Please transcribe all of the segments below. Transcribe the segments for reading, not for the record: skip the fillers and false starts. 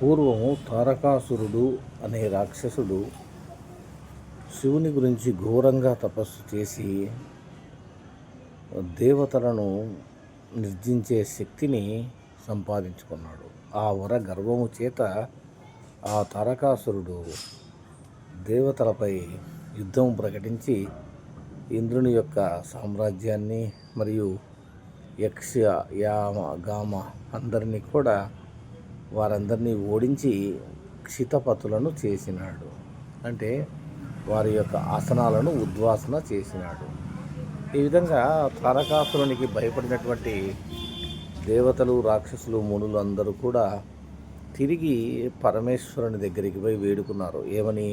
పూర్వము తారకాసురుడు అనే రాక్షసుడు శివుని గురించి ఘోరంగా తపస్సు చేసి దేవతలను నిర్జించే శక్తిని సంపాదించుకున్నాడు. ఆ వర గర్వము చేత ఆ తారకాసురుడు దేవతలపై యుద్ధం ప్రకటించి ఇంద్రుని యొక్క సామ్రాజ్యాన్ని మరియు యక్ష యామ గామ అందరినీ కూడా వారందరినీ ఓడించి క్షితపతులను చేసినాడు. అంటే వారి యొక్క ఆసనాలను ఉద్వాసన చేసినాడు. ఈ విధంగా తారకాసురునికి భయపడినటువంటి దేవతలు, రాక్షసులు, మునులు అందరూ కూడా తిరిగి పరమేశ్వరుని దగ్గరికి పోయి వేడుకున్నారు. ఏమని?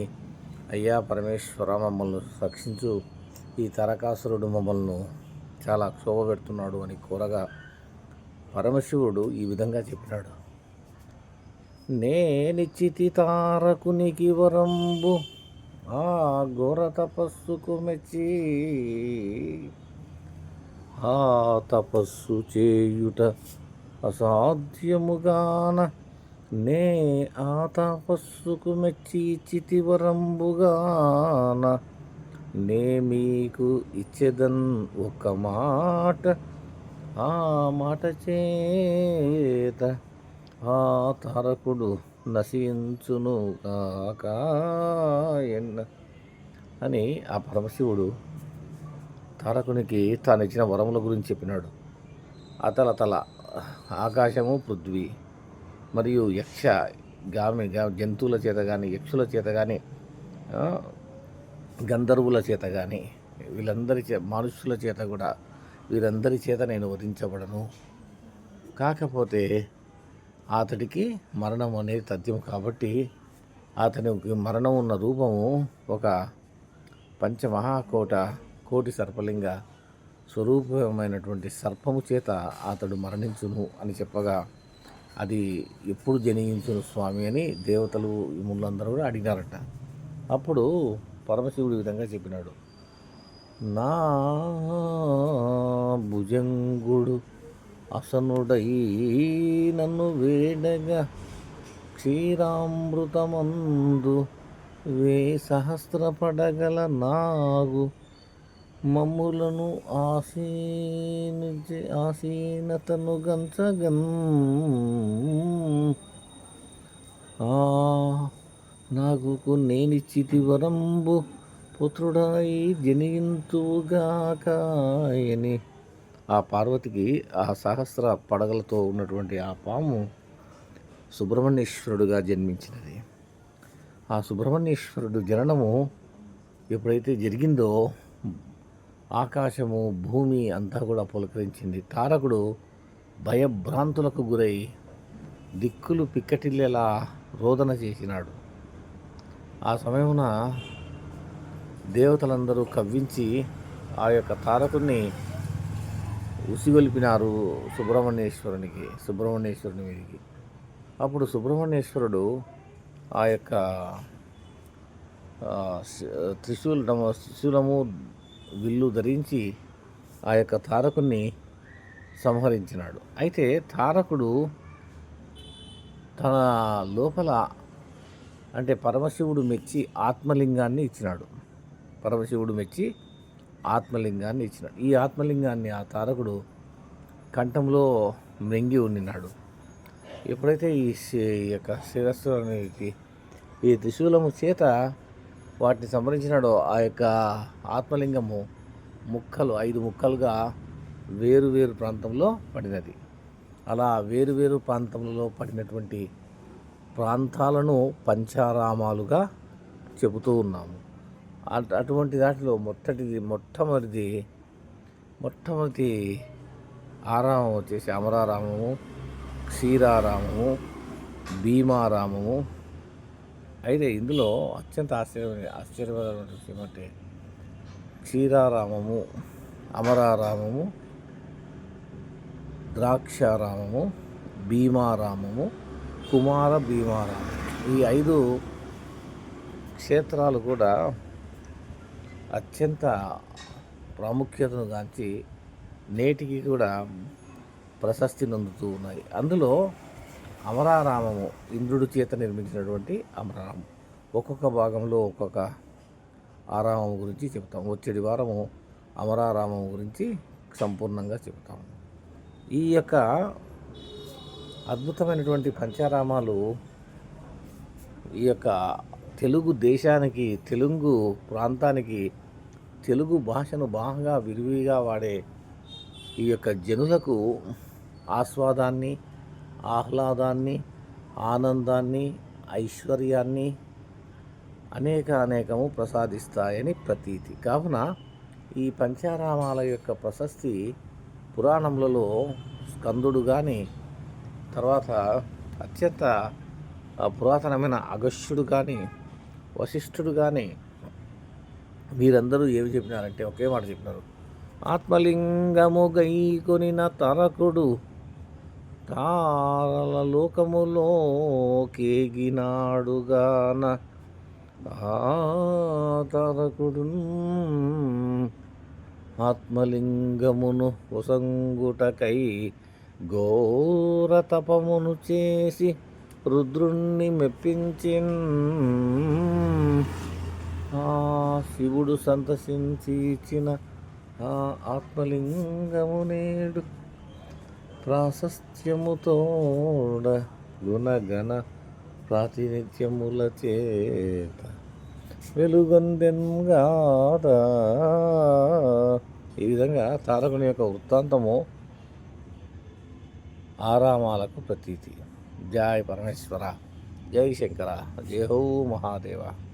అయ్యా పరమేశ్వర, మమ్మల్ని రక్షించు, ఈ తారకాసురుడు మమ్మల్ని చాలా క్షోభ పెడుతున్నాడు అని కోరగా పరమశివుడు ఈ విధంగా చెప్పినాడు. నేనిచ్చితి తారకునికి వరంబు ఆ ఘోర తపస్సుకు మెచ్చి, ఆ తపస్సు చేయుట అసాధ్యముగాన నే ఆ తపస్సుకు మెచ్చి ఇచ్చితి వరంబుగాన నే మీకు ఇచ్చేదన్ ఒక మాట, ఆ మాట చేత ఆ తారకుడు నశించును కాక అని ఆ పరమశివుడు తారకునికి తాను ఇచ్చిన వరముల గురించి చెప్పినాడు. అతల ఆకాశము, పృథ్వీ మరియు యక్ష గామి జంతువుల చేత కానీ, యక్షుల చేత కానీ, గంధర్వుల చేత కానీ, వీళ్ళందరి మనుషుల చేత కూడా వీరందరి చేత నేను వధించబడను. కాకపోతే అతడికి మరణం అనేది తథ్యం కాబట్టి అతనికి మరణం ఉన్న రూపము ఒక కోటి సర్పలింగ స్వరూపమైనటువంటి సర్పము చేత అతడు మరణించును అని చెప్పగా, అది ఎప్పుడు జనించును స్వామి అని దేవతలు ముళ్ళందరూ కూడా అడిగినారట. అప్పుడు పరమశివుడు ఈ విధంగా చెప్పినాడు. నా భుజంగుడు అసనుడై నన్ను వేడగా క్షీరామృతమందు సహస్రపడగల నాగు మమ్ములను ఆసీనతను గంచగన్ నాగుకు నేనిచ్చితి వరంబు పుత్రుడై జనింతుగాకాయని ఆ పార్వతికి ఆ సహస్ర పడగలతో ఉన్నటువంటి ఆ పాము సుబ్రహ్మణ్యేశ్వరుడుగా జన్మించినది. ఆ సుబ్రహ్మణ్యేశ్వరుడు జననము ఎప్పుడైతే జరిగిందో ఆకాశము, భూమి అంతా కూడా పులకరించింది. తారకుడు భయభ్రాంతులకు గురై దిక్కులు పిక్కటిల్లేలా రోదన చేసినాడు. ఆ సమయమున దేవతలందరూ కవ్వించి ఆ యొక్క తారకుడిని ఉసిగొలిపినారు సుబ్రహ్మణ్యేశ్వరుని మీదకి. అప్పుడు సుబ్రహ్మణ్యేశ్వరుడు ఆ యొక్క త్రిశూలము, విల్లు ధరించి ఆ యొక్క తారకుని సంహరించినాడు. అయితే తారకుడు తన లోపల అంటే పరమశివుడు మెచ్చి ఆత్మలింగాన్ని ఇచ్చినాడు. ఈ ఆత్మలింగాన్ని ఆ తారకుడు కంఠంలో మృంగి ఉండినాడు. ఎప్పుడైతే ఈ యొక్క శిరస్సుకి ఈ త్రిశూలము చేత వాటిని సంహరించినాడో ఆ యొక్క ఆత్మలింగము 5 ముక్కలుగా వేరు ప్రాంతంలో పడినది. అలా వేరు ప్రాంతంలో పడినటువంటి ప్రాంతాలను పంచారామాలుగా చెబుతూ ఉన్నాము. అటువంటి దాంట్లో మొట్టమొదటి ఆరామం వచ్చేసి అమరారామము, క్షీరారామము, భీమారామము. అయితే ఇందులో అత్యంత ఆశ్చర్యమైన విషయం అంటే క్షీరారామము, అమరారామము, ద్రాక్షారామము, భీమారామము, కుమార భీమారామము, ఈ 5 క్షేత్రాలు కూడా అత్యంత ప్రాముఖ్యతను గాంచి నేటికి కూడా ప్రశస్తి నొందుతూ ఉన్నాయి. అందులో అమరారామము ఇంద్రుడి చేత నిర్మించినటువంటి అమరారామం. ఒక్కొక్క భాగంలో ఒక్కొక్క ఆరామం గురించి చెప్తాం. వచ్చేటి వారము అమరారామం గురించి సంపూర్ణంగా చెప్తాము. ఈ యొక్క అద్భుతమైనటువంటి పంచారామాలు ఈ యొక్క తెలుగు దేశానికి, తెలుగు ప్రాంతానికి, తెలుగు భాషను బాగా విరివిగా వాడే ఈ యొక్క జనులకు ఆస్వాదాన్ని, ఆహ్లాదాన్ని, ఆనందాన్ని, ఐశ్వర్యాన్ని అనేకము ప్రసాదిస్తాయని ప్రతీతి. కావున ఈ పంచారామాల యొక్క ప్రశస్తి పురాణములలో స్కందుడు కానీ, తర్వాత అత్యంత పురాతనమైన అగస్త్యుడు కానీ, వశిష్ఠుడు కానీ వీరందరూ ఏమి చెప్పినారంటే ఒకే మాట చెప్పినారు. ఆత్మలింగము గైకొనిన తరకుడు తారల లోకములో కేగినాడుగాన ఆ తారకుడు ఆత్మలింగమును ఒసంగుటకై ఘోర తపమును చేసి రుద్రుణ్ణి మెప్పించిన్. ఆ శివుడు సంతసించి ఇచ్చిన ఆ ఆత్మలింగము నేడు ప్రాశస్త్యముతోడ గుణగణ ప్రాతినిధ్యముల చేత వెలుగొందెన్గాదా. ఈ విధంగా తారకుని యొక్క వృత్తాంతము ఆరామాలకు ప్రతీతి. జై పరమేశ్వర, జై శంకర, జై హో మహాదేవ.